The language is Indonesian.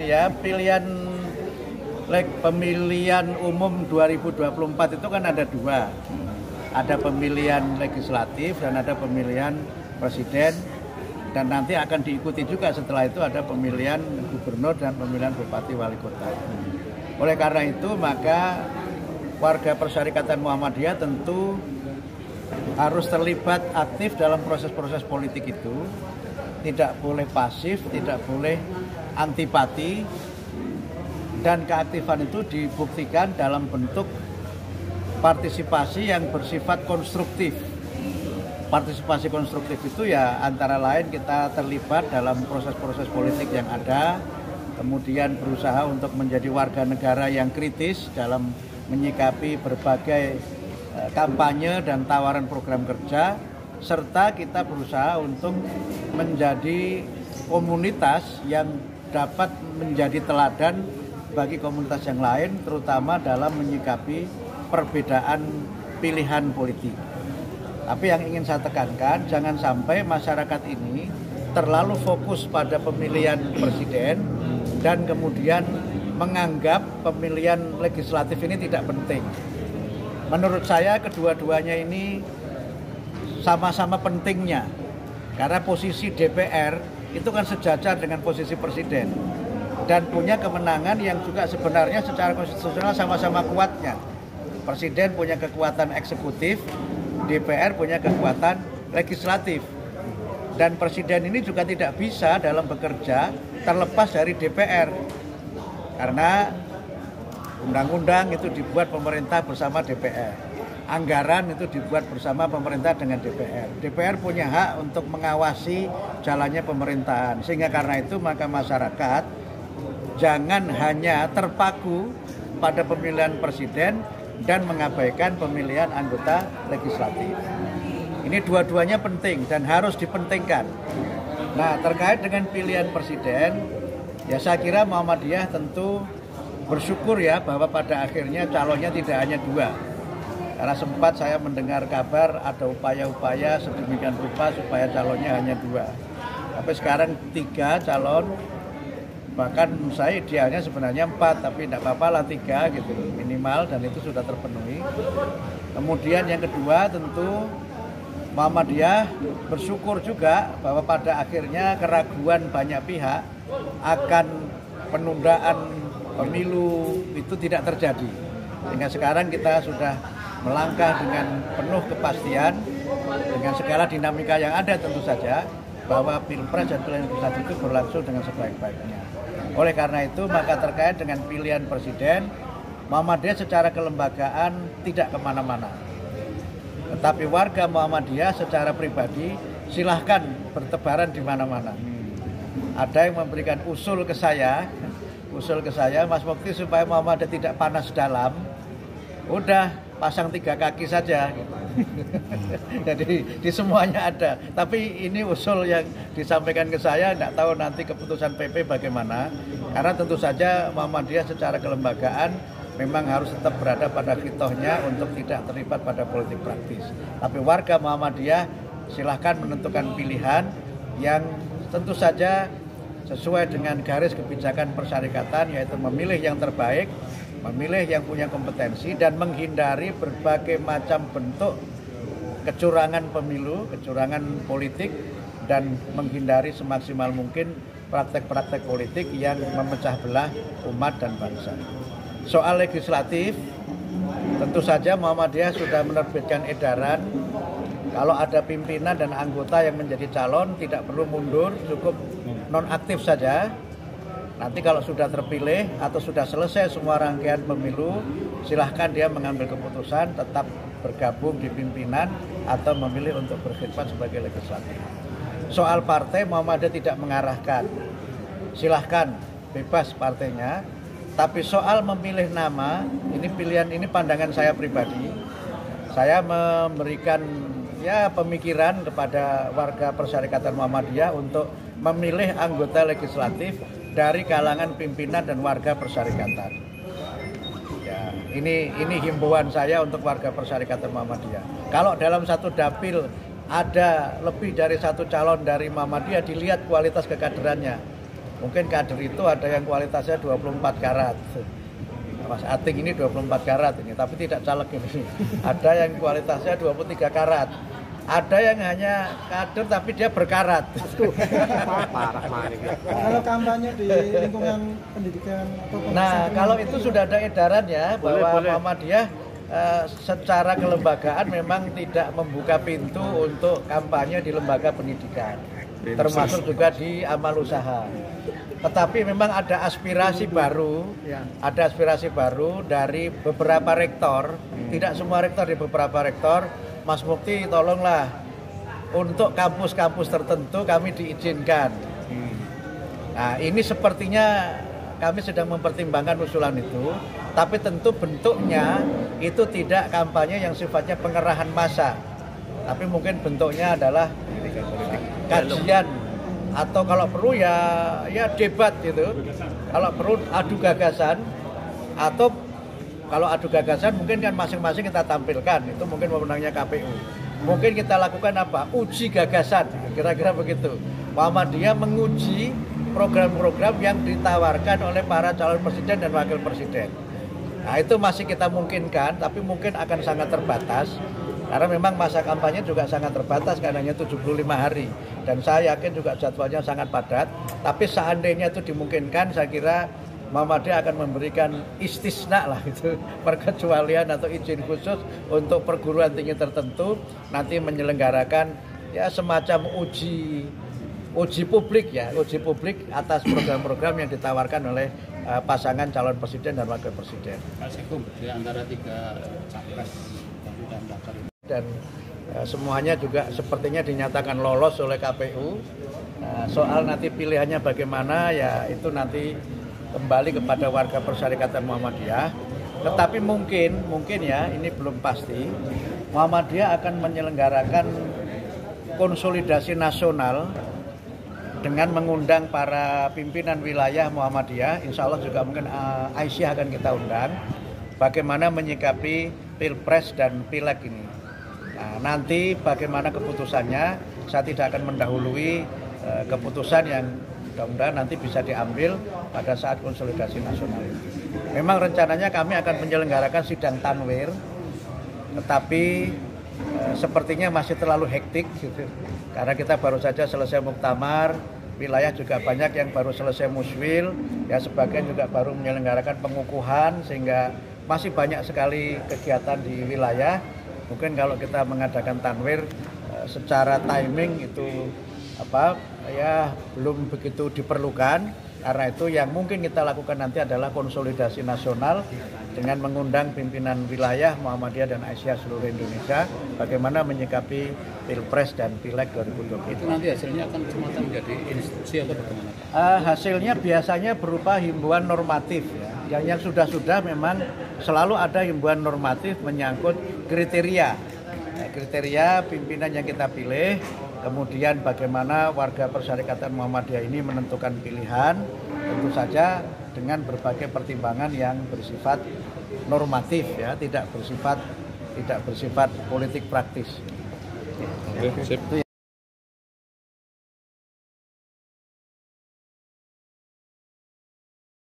Ya, pemilihan umum 2024 itu kan ada dua. Ada pemilihan legislatif dan ada pemilihan presiden, dan nanti akan diikuti juga setelah itu ada pemilihan gubernur dan pemilihan bupati wali kota. Oleh karena itu maka warga Persyarikatan Muhammadiyah tentu harus terlibat aktif dalam proses-proses politik itu. Tidak boleh pasif, tidak boleh antipati, dan keaktifan itu dibuktikan dalam bentuk partisipasi yang bersifat konstruktif. Partisipasi konstruktif itu ya antara lain kita terlibat dalam proses-proses politik yang ada, kemudian berusaha untuk menjadi warga negara yang kritis dalam menyikapi berbagai kampanye dan tawaran program kerja, serta kita berusaha untuk menjadi komunitas yang dapat menjadi teladan bagi komunitas yang lain, terutama dalam menyikapi perbedaan pilihan politik. Tapi yang ingin saya tekankan, jangan sampai masyarakat ini terlalu fokus pada pemilihan presiden dan kemudian menganggap pemilihan legislatif ini tidak penting. Menurut saya kedua-duanya ini sama-sama pentingnya, karena posisi DPR itu kan sejajar dengan posisi presiden dan punya kemenangan yang juga sebenarnya secara konstitusional sama-sama kuatnya. Presiden punya kekuatan eksekutif, DPR punya kekuatan legislatif, dan presiden ini juga tidak bisa dalam bekerja terlepas dari DPR, karena undang-undang itu dibuat pemerintah bersama DPR. Anggaran itu dibuat bersama pemerintah dengan DPR. DPR punya hak untuk mengawasi jalannya pemerintahan. Sehingga karena itu maka masyarakat jangan hanya terpaku pada pemilihan presiden dan mengabaikan pemilihan anggota legislatif. Ini dua-duanya penting dan harus dipentingkan. Nah, terkait dengan pilihan presiden, ya saya kira Muhammadiyah tentu bersyukur ya bahwa pada akhirnya calonnya tidak hanya dua. Karena sempat saya mendengar kabar ada upaya-upaya sedemikian rupa supaya calonnya hanya dua. Tapi sekarang 3 calon, bahkan saya idealnya sebenarnya 4, tapi tidak apa-apa lah 3 gitu minimal, dan itu sudah terpenuhi. Kemudian yang kedua tentu Muhammadiyah bersyukur juga bahwa pada akhirnya keraguan banyak pihak akan penundaan pemilu itu tidak terjadi. Sehingga sekarang kita sudah melangkah dengan penuh kepastian dengan segala dinamika yang ada tentu saja bahwa Pilpres dan pilihan legislatif itu berlangsung dengan sebaik-baiknya. Oleh karena itu maka terkait dengan pilihan presiden, Muhammadiyah secara kelembagaan tidak kemana-mana. Tetapi warga Muhammadiyah secara pribadi silahkan bertebaran di mana-mana. Ada yang memberikan usul ke saya, Mas Mukti, supaya Muhammadiyah tidak panas dalam, udah pasang 3 kaki saja. Jadi di semuanya ada. Tapi ini usul yang disampaikan ke saya, tidak tahu nanti keputusan PP bagaimana. Karena tentu saja Muhammadiyah secara kelembagaan memang harus tetap berada pada fitohnya untuk tidak terlibat pada politik praktis. Tapi warga Muhammadiyah silahkan menentukan pilihan yang tentu saja sesuai dengan garis kebijakan persyarikatan, yaitu memilih yang terbaik, memilih yang punya kompetensi, dan menghindari berbagai macam bentuk kecurangan pemilu, kecurangan politik, dan menghindari semaksimal mungkin praktek-praktek politik yang memecah belah umat dan bangsa. Soal legislatif, tentu saja Muhammadiyah sudah menerbitkan edaran kalau ada pimpinan dan anggota yang menjadi calon tidak perlu mundur, cukup nonaktif saja. Nanti kalau sudah terpilih atau sudah selesai semua rangkaian pemilu, silahkan dia mengambil keputusan tetap bergabung di pimpinan atau memilih untuk berkhidmat sebagai legislatif. Soal partai, Muhammadiyah tidak mengarahkan. Silahkan, bebas partainya. Tapi soal memilih nama, ini pilihan, ini pandangan saya pribadi. Saya memberikan pemikiran kepada warga Persyarikatan Muhammadiyah untuk memilih anggota legislatif dari kalangan pimpinan dan warga persyarikatan. Ya, ini himbauan saya untuk warga Persyarikatan Muhammadiyah. Kalau dalam satu dapil ada lebih dari 1 calon dari Muhammadiyah, dilihat kualitas kekaderannya. Mungkin kader itu ada yang kualitasnya 24 karat. Mas Ating ini 24 karat ini, tapi tidak caleg ini. Ada yang kualitasnya 23 karat. Ada yang hanya kader tapi dia berkarat. Parah maning. Kalau kampanye di lingkungan pendidikan atau Nah, kalau itu sudah ada edarannya bahwa Muhammadiyah secara kelembagaan memang tidak membuka pintu untuk kampanye di lembaga pendidikan, termasuk juga di amal usaha. Tetapi memang ada aspirasi baru, dari beberapa rektor, tidak semua rektor, di beberapa rektor. Mas Mukti, tolonglah untuk kampus-kampus tertentu kami diizinkan. Nah, ini sepertinya kami sedang mempertimbangkan usulan itu, tapi tentu bentuknya itu tidak kampanye yang sifatnya pengerahan massa, tapi mungkin bentuknya adalah kajian atau kalau perlu ya debat gitu. Kalau perlu adu gagasan, atau kalau adu gagasan mungkin kan masing-masing kita tampilkan, itu mungkin wewenangnya KPU. Mungkin kita lakukan apa? Uji gagasan, kira-kira begitu. Muhammadiyah menguji program-program yang ditawarkan oleh para calon presiden dan wakil presiden. Nah, itu masih kita mungkinkan, tapi mungkin akan sangat terbatas. Karena memang masa kampanye juga sangat terbatas, karena hanya 75 hari. Dan saya yakin juga jadwalnya sangat padat. Tapi seandainya itu dimungkinkan, saya kira Muhammadiyah akan memberikan istisna lah itu, perkecualian atau izin khusus untuk perguruan tinggi tertentu nanti menyelenggarakan ya semacam uji publik atas program-program yang ditawarkan oleh pasangan calon presiden dan wakil presiden. Di antara 3 capres dan semuanya juga sepertinya dinyatakan lolos oleh KPU. Soal nanti pilihannya bagaimana ya itu nanti kembali kepada warga Persyarikatan Muhammadiyah. Tetapi mungkin ya, ini belum pasti, Muhammadiyah akan menyelenggarakan konsolidasi nasional dengan mengundang para pimpinan wilayah Muhammadiyah. Insya Allah juga mungkin Aisyah akan kita undang, bagaimana menyikapi Pilpres dan Pileg ini. Nah, nanti bagaimana keputusannya, saya tidak akan mendahului keputusan yang mudah-mudahan nanti bisa diambil pada saat konsolidasi nasional. Memang rencananya kami akan menyelenggarakan sidang tanwir, tetapi sepertinya masih terlalu hektik gitu. Karena kita baru saja selesai muktamar, wilayah juga banyak yang baru selesai muswil, ya sebagian juga baru menyelenggarakan pengukuhan, sehingga masih banyak sekali kegiatan di wilayah. Mungkin kalau kita mengadakan tanwir secara timing itu belum begitu diperlukan. Karena itu yang mungkin kita lakukan nanti adalah konsolidasi nasional dengan mengundang pimpinan wilayah Muhammadiyah dan Aisyah seluruh Indonesia bagaimana menyikapi Pilpres dan Pileg 2020. Itu nanti hasilnya akan semacam menjadi instruksi atau bagaimana? Hasilnya biasanya berupa himbauan normatif ya. Yang sudah memang selalu ada himbauan normatif menyangkut kriteria pimpinan yang kita pilih. Kemudian bagaimana warga Persyarikatan Muhammadiyah ini menentukan pilihan, tentu saja dengan berbagai pertimbangan yang bersifat normatif ya, tidak bersifat politik praktis. Oke, sip.